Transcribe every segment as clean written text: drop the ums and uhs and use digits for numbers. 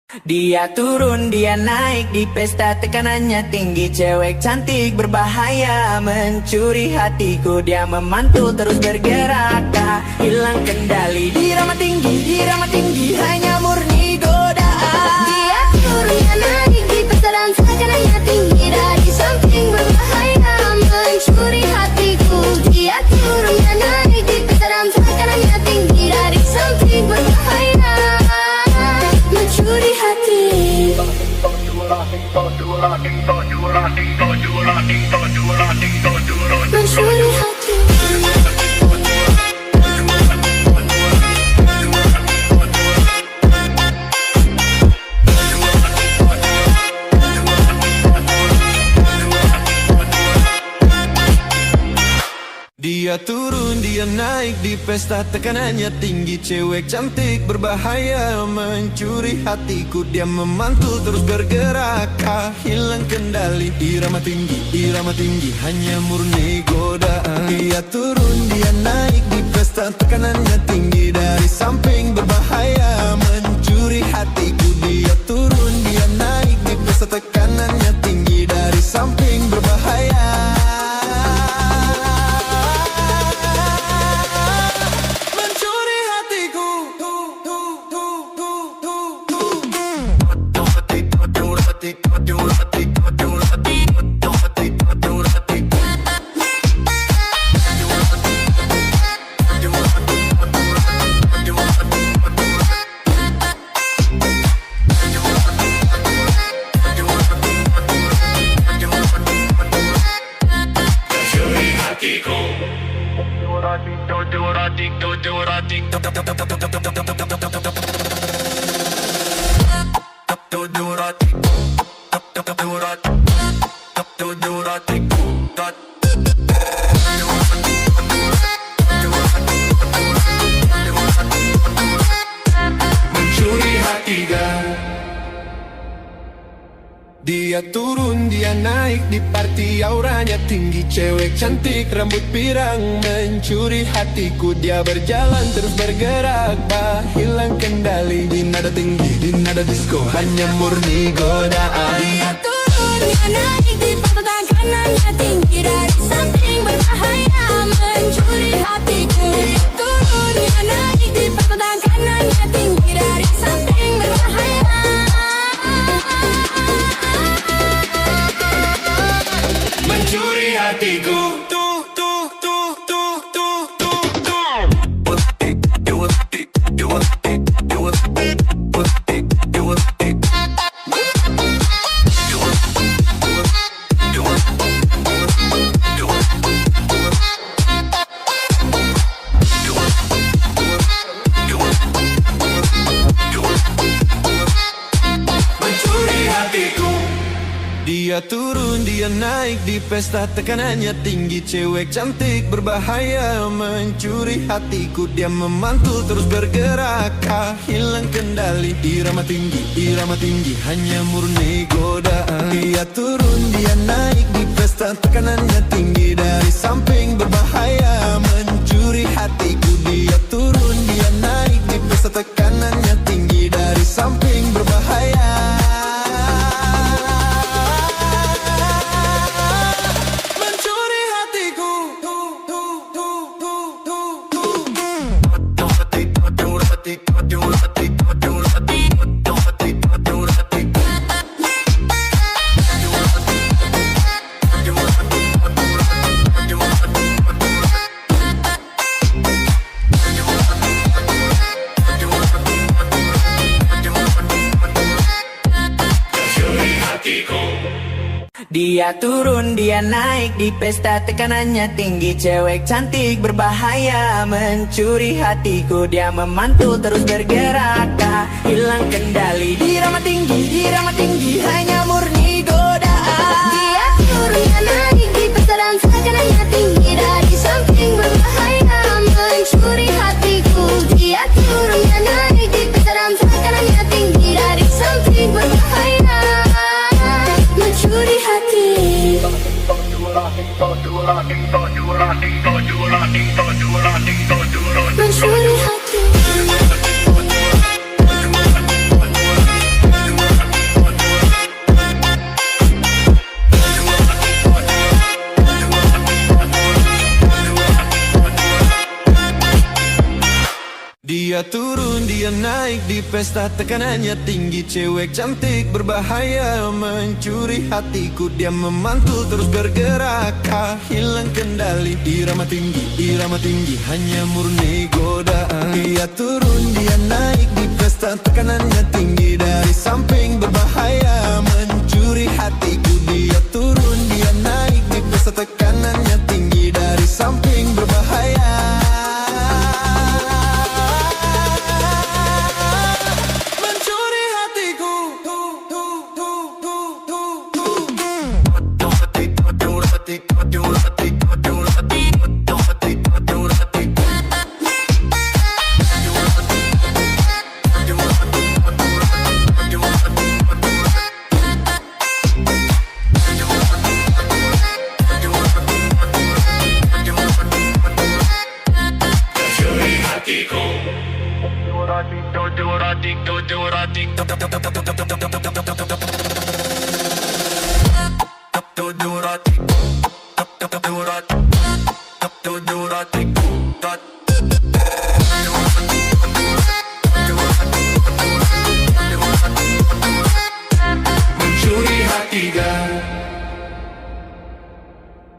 Dia turun, dia naik di pesta, tekanannya tinggi. Cewek cantik berbahaya mencuri hatiku. Dia memantul terus bergerak, tak hilang kendali. Irama tinggi, hanya murni godaan. Dia turun, dia naik di pesta dan tekanannya tinggi. Dari samping berbahaya mencuri hatiku. Dia turun, dia naik di pesta dan tekanannya tinggi. Dari samping berbahaya mencuri hati. Mencuri hati. Dia turun, dia naik di pesta, tekanannya tinggi. Cewek cantik berbahaya mencuri hatiku. Dia memantul terus bergerak, tak hilang kendali. Irama tinggi, hanya murni godaan. Dia turun, dia naik di pesta, tekanannya tinggi. Dari samping berbahaya mencuri hatiku. Dia turun, dia naik di pesta, tekanannya tinggi. Dari samping berbahaya Dia turun, dia naik di party, auranya tinggi. Cewek cantik, rambut pirang, mencuri hatiku. Dia berjalan terus bergerak, tak hilang kendali. Di nada tinggi, di nada disco, hanya murni godaan. Dia turun, dia naik di pesta, tekanannya tinggi. Dari samping berbahaya mencuri hatiku. Dia turun, dia naik di pesta, tekanannya tinggi. Dari samping berbahaya mencuri hatiku. Dia turun, dia naik di pesta, tekanannya tinggi. Cewek cantik berbahaya mencuri hatiku. Dia memantul terus bergerak, tak hilang kendali. Irama tinggi, hanya murni godaan. Dia turun, dia naik di pesta, tekanannya tinggi. Dari samping berbahaya mencuri hatiku. Dia turun, dia naik di pesta, tekanannya tinggi. Dari samping berbahaya Dia turun, dia naik di pesta, tekanannya tinggi. Cewek cantik berbahaya mencuri hatiku. Dia memantul terus bergerak, tak hilang kendali. Irama tinggi, hanya murni godaan. Dia turun, dia naik di pesta dan tekanannya tinggi. Dari samping berbahaya mencuri hatiku. Dia turun, dia naik di pesta dan tekanannya tinggi. Dari samping berbahaya mencuri hati. Mencuri hati. Dia turun, dia naik di pesta, tekanannya tinggi. Cewek cantik berbahaya, mencuri hatiku. Dia memantul terus bergerak, hilang kendali. Irama tinggi, hanya murni godaan. Dia turun, dia naik di pesta, tekanannya tinggi. Dari samping berbahaya, mencuri hatiku. Dia turun, dia naik di pesta, tekanannya tinggi. Dari samping berbahaya,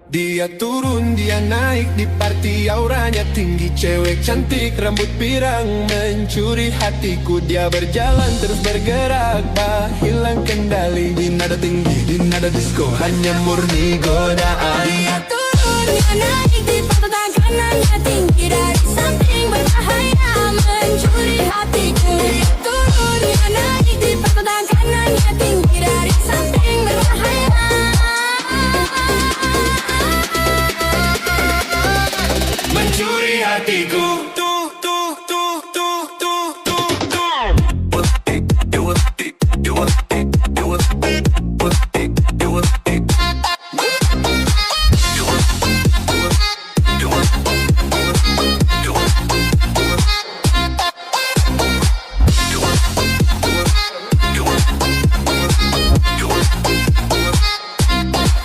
dia turun, dia naik di party, auranya tinggi. Cewek cantik, rambut pirang, mencuri hatiku. Dia berjalan terus bergerak, hilang kendali. Di nada tinggi, di nada disco, hanya murni godaan. Dia turun, dia naik di pesta, tekanannya tinggi. Dari samping berbahaya, mencuri hatiku. Dia turun, dia naik di pesta, tekanannya tinggi. Dari samping berbahaya,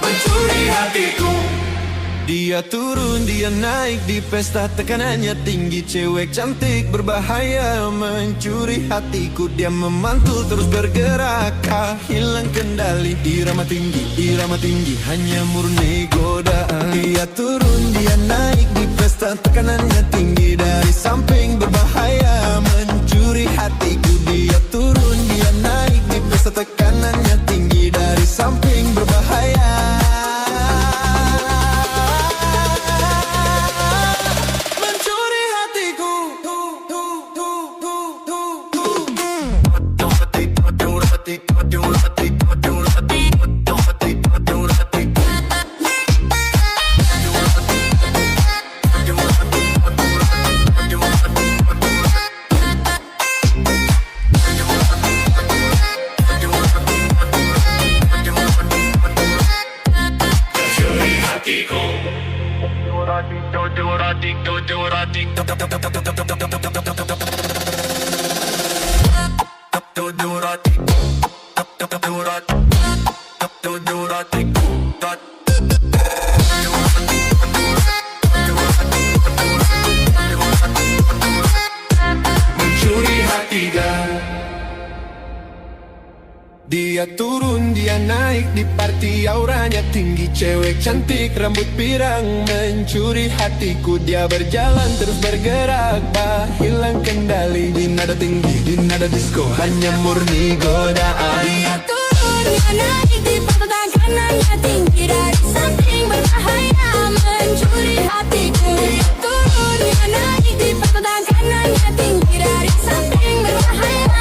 mencuri hatiku. Dia turun, dia naik di pesta, tekanannya tinggi. Cewek cantik berbahaya, mencuri hatiku. Dia memantul terus bergerak, hilang kendali. Irama tinggi, hanya murni godaan. Dia turun, dia naik di pesta, tekanannya tinggi. Dari samping berbahaya, mencuri hatiku. Dia turun, dia naik di pesta, tekanannya tinggi. Dari samping berbahaya, dia turun, dia naik di party, auranya tinggi. Cewek cantik, rambut pirang, mencuri hatiku. Dia berjalan terus bergerak, hilang kendali. Di nada tinggi, di nada disco, hanya murni godaan. dia turun, dia naik di pesta, tekanannya tinggi. Dari samping berbahaya, mencuri hatiku. Dia turun, dia naik di pesta, tekanannya tinggi. Dari samping berbahaya,